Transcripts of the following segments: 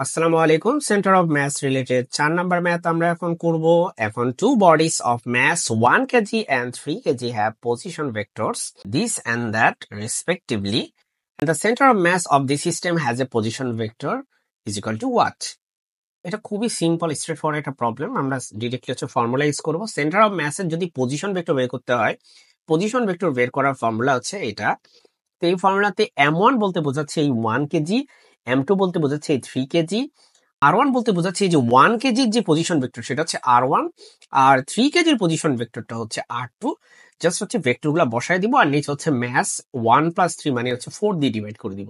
আসসালামু আলাইকুম। Centre of maths related 4 number math আমরা এখন করব। এখন two bodies of mass 1 kg and 3 kg have position vectors this and that respectively, and the center of mass of the system has a position vector is equal to what? এটা খুবই simple straight forward একটা problem. আমরা directly হচ্ছে formula use করব। Centre of ম্যাসের যদি position vector বের করতে হয়, পজিশন ভেক্টর বের করার ফর্মুলা হচ্ছে এটা। তো এই ফর্মুলাতে m1 বলতে বোঝাচ্ছে এই 1 কেজি, m2 বলতে বোঝাচ্ছে এই 3 কেজি, r1 বলতে বোঝাচ্ছে এই যে 1 কেজির যে পজিশন ভেক্টর সেটা হচ্ছে r1, আর 3 কেজির পজিশন ভেক্টরটা হচ্ছে r2। জাস্ট হচ্ছে ভেক্টরগুলো বসায় দিব আর নিচে হচ্ছে ম্যাস 1 প্লাস 3 মানে হচ্ছে 4 দিয়ে ডিভাইড করে দিব।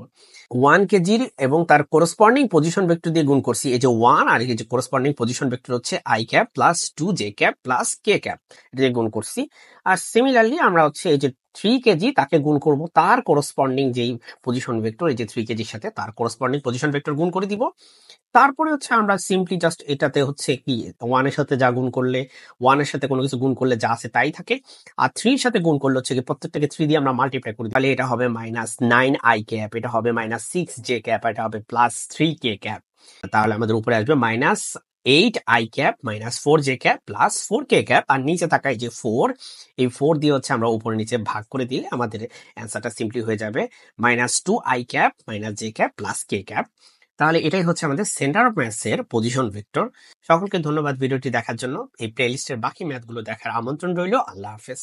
1 কেজির এবং তার করসপন্ডিং পজিশন ভেক্টর দিয়ে গুণ করছি, এই যে 1 আর এই যে করসপন্ডিং পজিশন ভেক্টর হচ্ছে i cap plus 2 j cap plus k cap, এটা দিয়ে গুণ করছি। আর সিমিলারলি আমরা হচ্ছে এই যে 3 কেজি তাকে গুণ করব তার করসপন্ডিং যেই পজিশন ভেক্টর এই যে 3 কেজির সাথে তার করসপন্ডিং পজিশন ভেক্টর গুণ করে দিব। তারপরে হচ্ছে আমরা সিম্পলি জাস্ট এটাতে হচ্ছে কি 1 এর সাথে যা গুণ করলে, 1 এর সাথে কোনো কিছু গুণ করলে যা আছে তাই থাকে, আর 3 এর সাথে গুণ করলে হচ্ছে কি প্রত্যেকটাকে 3 দিয়ে আমরা মাল্টিপ্লাই করি, তাহলে এটা হবে -9i ক্যাপ, এটা হবে -6j ক্যাপ, এটা হবে +3k ক্যাপ। তাহলে আমাদের উপরে আসবে -8i cap -4j cap +4k cap, আর নিচে থাকা এই যে 4, এই 4 দিয়ে হচ্ছে আমরা উপরে নিচে ভাগ করে দিলে আমাদের অ্যান্সারটা সিম্পলি হয়ে যাবে -2i cap -j cap +k cap. তাহলে এটাই হচ্ছে আমাদের সেন্টার অফ ম্যাথস এর পজিশন ভেক্টর। সকলকে ধন্যবাদ ভিডিওটি দেখার জন্য। এই প্লেলিস্টের বাকি ম্যাথগুলো দেখার আমন্ত্রণ রইল। আল্লাহ হাফেজ।